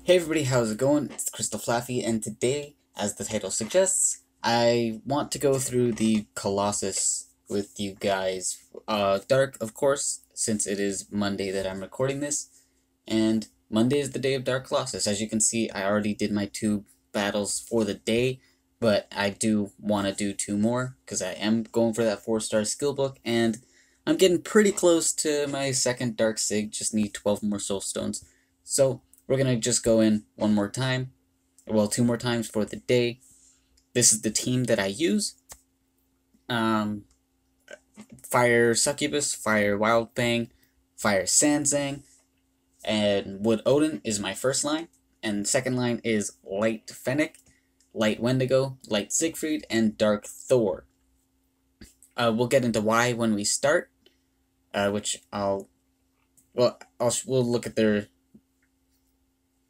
Hey everybody, how's it going? It's Crystal Flaffy, and today, as the title suggests, I want to go through the Colossus with you guys. Dark, of course, since it is Monday that I'm recording this, and Monday is the day of Dark Colossus. As you can see, I already did my 2 battles for the day, but I do want to do 2 more, because I am going for that 4-star skill book, and I'm getting pretty close to my second Dark Sig, just need 12 more Soul Stones. So, we're going to just go in one more time, well, 2 more times for the day. This is the team that I use. Fire Succubus, Fire Wildfang, Fire Sanzang, and Wood Odin is my first line. And second line is Light Fennec, Light Wendigo, Light Siegfried, and Dark Thor. We'll get into why when we start, which we'll look at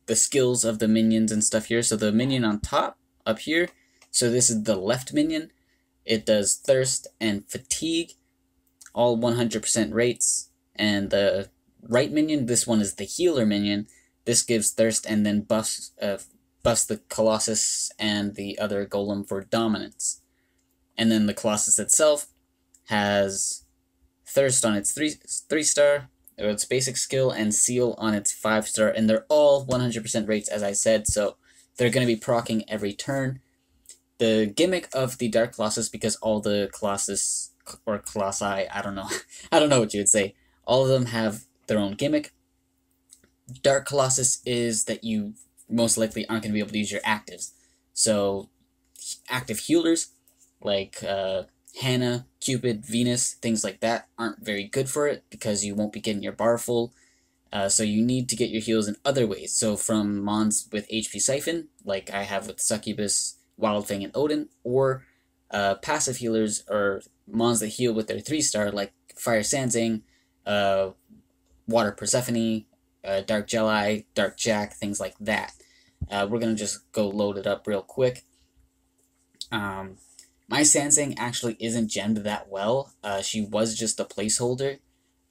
the skills of the minions and stuff here. So the minion on top, up here, so this is the left minion. It does Thirst and Fatigue, all 100% rates. And the right minion, this one is the healer minion. This gives Thirst and then buffs the Colossus and the other golem for dominance. And then the Colossus itself has Thirst on its 3-star, its basic skill, and Seal on its 5-star, and they're all 100% rates, as I said, so they're going to be proccing every turn. The gimmick of the Dark Colossus, because all the Colossus, or Colossi, I don't know what you would say, all of them have their own gimmick. Dark Colossus is that you most likely aren't going to be able to use your actives. So, active healers, like Hannah, Cupid, Venus, things like that aren't very good for it because you won't be getting your bar full. So you need to get your heals in other ways. So from Mons with HP Siphon, like I have with Succubus, Wildfang, and Odin, or passive healers or Mons that heal with their 3-star, like Fire Sanzang, Water Persephone, Dark Jelly, Dark Jack, things like that. We're going to just go load it up real quick. My Sanzang actually isn't gemmed that well. She was just a placeholder.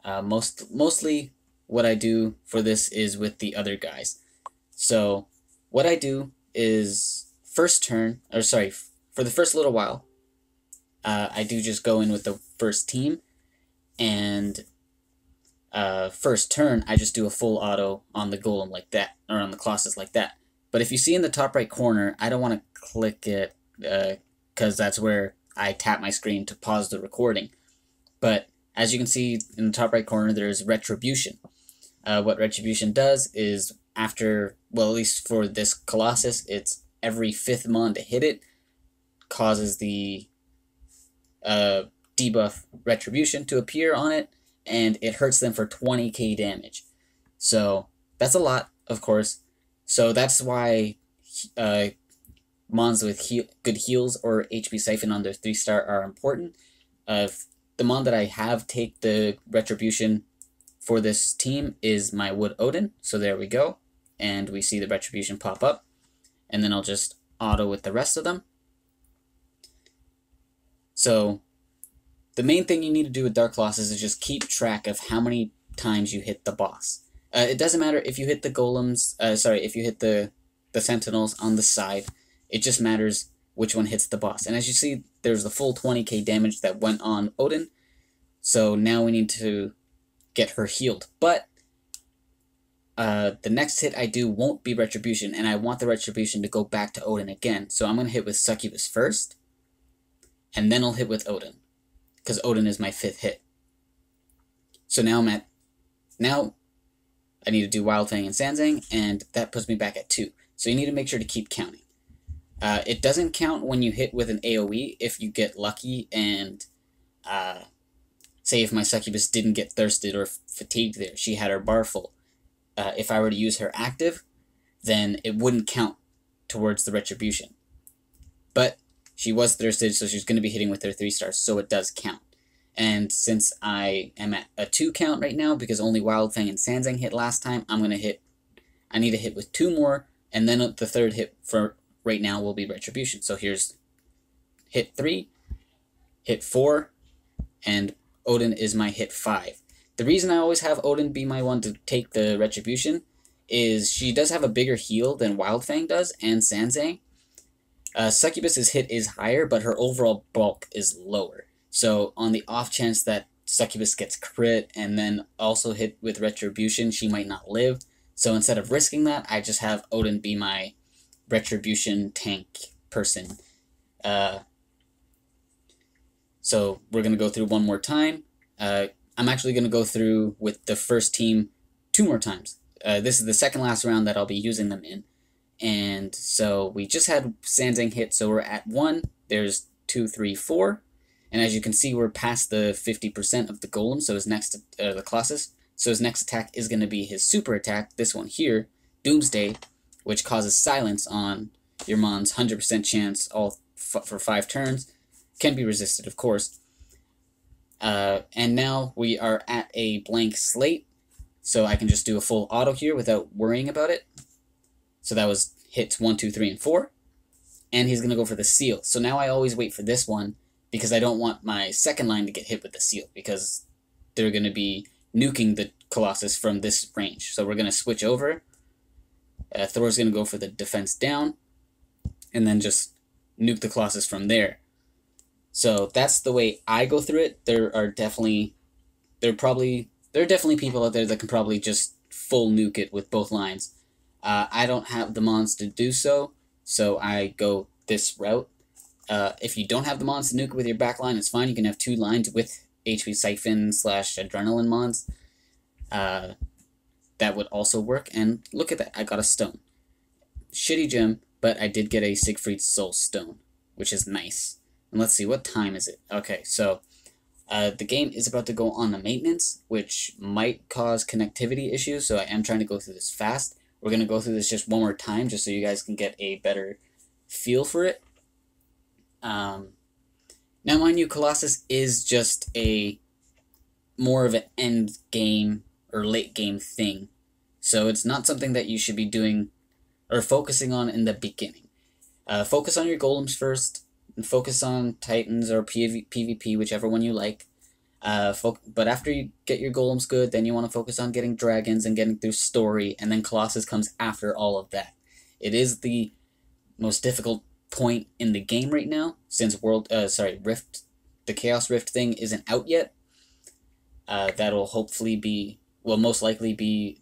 Mostly what I do for this is with the other guys. So what I do is for the first little while, I do just go in with the first team, and first turn, I just do a full auto on the golem like that, or on the Colossus like that. But if you see in the top right corner, I don't want to click it, because that's where I tap my screen to pause the recording. But as you can see in the top right corner, there's Retribution. What Retribution does is after, well, at least for this Colossus, it's every 5th mon to hit it, causes the debuff Retribution to appear on it, and it hurts them for 20k damage. So that's a lot, of course. So that's why Mons with good heals or HP Siphon on their 3-star are important. The mon that I have take the Retribution for this team is my Wood Odin. So there we go. And we see the Retribution pop up. And then I'll just auto with the rest of them. So the main thing you need to do with Dark Colossus is just keep track of how many times you hit the boss. It doesn't matter if you hit the golems, if you hit the sentinels on the side. It just matters which one hits the boss. And as you see, there's the full 20k damage that went on Odin. So now we need to get her healed. But the next hit I do won't be Retribution, and I want the Retribution to go back to Odin again. So I'm going to hit with Succubus first, and then I'll hit with Odin, because Odin is my 5th hit. So now now I need to do Wildfang and Sanzang, and that puts me back at 2. So you need to make sure to keep counting. It doesn't count when you hit with an AoE if you get lucky and, say if my Succubus didn't get thirsted or fatigued there, she had her bar full. If I were to use her active, then it wouldn't count towards the Retribution. But she was thirsted, so she's going to be hitting with her 3-stars, so it does count. And since I am at a 2 count right now, because only Wildfang and Sanzang hit last time, I need to hit with 2 more, and then the third hit for right now will be Retribution. So here's hit 3, hit 4, and Odin is my hit 5. The reason I always have Odin be my one to take the Retribution is she does have a bigger heal than Wildfang does, and Sanzang. Succubus's hit is higher, but her overall bulk is lower. So on the off chance that Succubus gets crit and then also hit with Retribution, she might not live. So instead of risking that, I just have Odin be my Retribution tank person. So we're going to go through one more time. I'm actually going to go through with the first team 2 more times. This is the second last round that I'll be using them in. And so we just had Sanzang hit, so we're at 1. There's 2, 3, 4. And as you can see, we're past the 50% of the golem, so his next, the Colossus. So his next attack is going to be his super attack, this one here, Doomsday, which causes silence on your mon's 100% chance all for 5 turns. Can be resisted, of course. And now we are at a blank slate, so I can just do a full auto here without worrying about it. So that was hits 1, 2, 3, and 4. And he's going to go for the seal. So now I always wait for this one because I don't want my second line to get hit with the seal because they're going to be nuking the Colossus from this range. So we're going to switch over. Thor's going to go for the defense down and then just nuke the Colossus from there. So that's the way I go through it. There are definitely people out there that can probably just full nuke it with both lines. I don't have the mons to do so, so I go this route. If you don't have the mons to nuke with your back line, it's fine. You can have 2 lines with HP Siphon / Adrenaline mons. That would also work, and look at that, I got a stone. Shitty gem, but I did get a Siegfried's Soul Stone, which is nice. And let's see, what time is it? Okay, so the game is about to go on the maintenance, which might cause connectivity issues, so I am trying to go through this fast. We're going to go through this just one more time, just so you guys can get a better feel for it. Now, mind you, Colossus is just a more of an end game or late game thing, so it's not something that you should be doing or focusing on in the beginning. Focus on your golems first, and focus on Titans or PvP, whichever one you like. But after you get your golems good, then you want to focus on getting dragons and getting through story, and then Colossus comes after all of that. It is the most difficult point in the game right now, since Rift, the Chaos Rift thing isn't out yet. That'll hopefully most likely be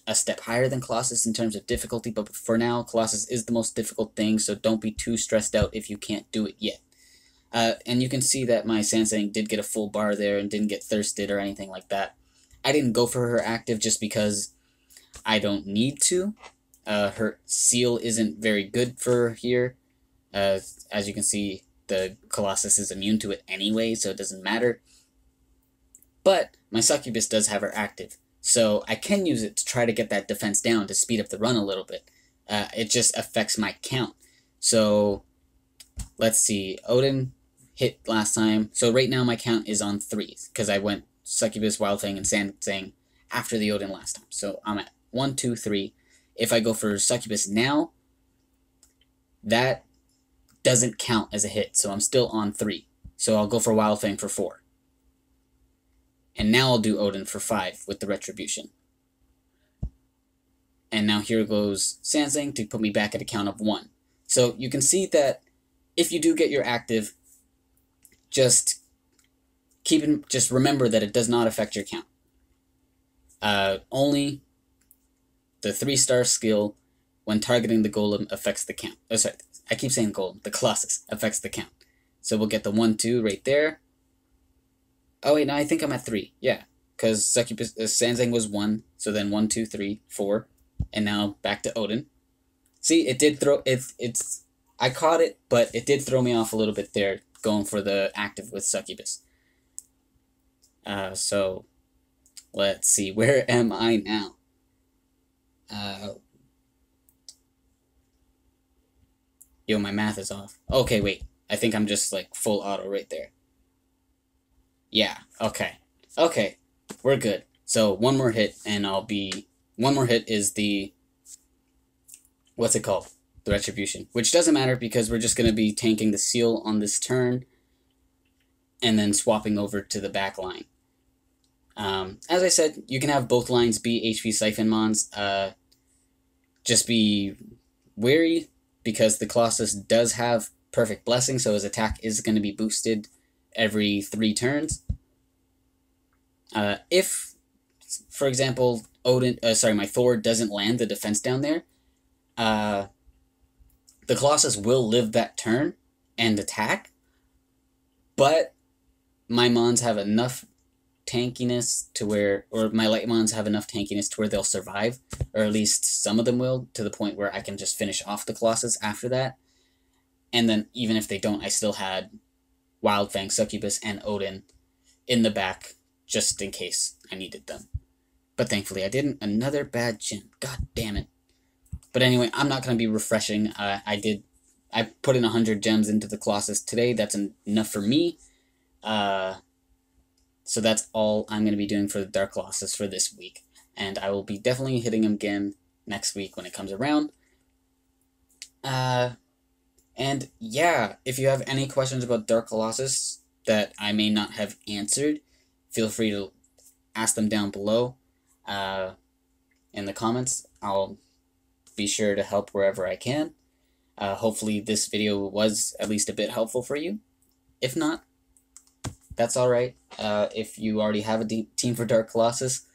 a step higher than Colossus in terms of difficulty, but for now, Colossus is the most difficult thing, so don't be too stressed out if you can't do it yet. And you can see that my Sanzang did get a full bar there and didn't get thirsted or anything like that. I didn't go for her active just because I don't need to. Her seal isn't very good for here. As you can see, the Colossus is immune to it anyway, so it doesn't matter. But my Succubus does have her active, so I can use it to try to get that defense down to speed up the run a little bit. It just affects my count. So let's see, Odin hit last time. So right now my count is on 3, because I went Succubus, Wildfang, and Sanzang after the Odin last time. So I'm at 1, 2, 3. If I go for Succubus now, that doesn't count as a hit, so I'm still on 3. So I'll go for Wildfang for 4. And now I'll do Odin for 5 with the Retribution. And now here goes Sanzang to put me back at a count of 1. So you can see that if you do get your active, just remember that it does not affect your count. Only the 3-star skill when targeting the golem affects the count. Oh, sorry, I keep saying golem. The Colossus affects the count. So we'll get the 1, 2 right there. Oh wait, no, I think I'm at 3. Yeah, because Sanzang was 1, so then 1, 2, 3, 4, and now back to Odin. See, it did throw it's. I caught it, but it did throw me off a little bit there, going for the active with Succubus. So let's see, where am I now? Yo, my math is off. Okay, wait. I think I'm just like full auto right there. Yeah, okay. Okay, we're good. So one more hit and one more hit is the, what's it called? The Retribution. Which doesn't matter because we're just going to be tanking the seal on this turn and then swapping over to the back line. As I said, you can have both lines be HP Siphon Mons. just be wary, because the Colossus does have perfect blessing, so his attack is going to be boosted every 3 turns. If, for example, my Thor doesn't land the defense down there, the Colossus will live that turn and attack, but my Mons have enough tankiness to where, or my light Mons have enough tankiness to where they'll survive, or at least some of them will, to the point where I can just finish off the Colossus after that. And then even if they don't, I still had Wildfang, Succubus, and Odin in the back just in case I needed them. But thankfully I didn't. Another bad gem. God damn it. But anyway, I'm not going to be refreshing. I put in 100 gems into the Colossus today. That's enough for me. So that's all I'm going to be doing for the Dark Colossus for this week. And I will be definitely hitting him again next week when it comes around. And yeah, if you have any questions about Dark Colossus that I may not have answered, feel free to ask them down below in the comments. I'll be sure to help wherever I can. Hopefully this video was at least a bit helpful for you. If not, that's alright. If you already have a team for Dark Colossus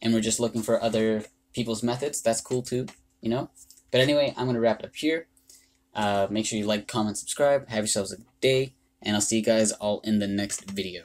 and we're just looking for other people's methods, that's cool too, you know? But anyway, I'm going to wrap it up here. Make sure you like, comment, subscribe. Have yourselves a good day, and I'll see you guys all in the next video.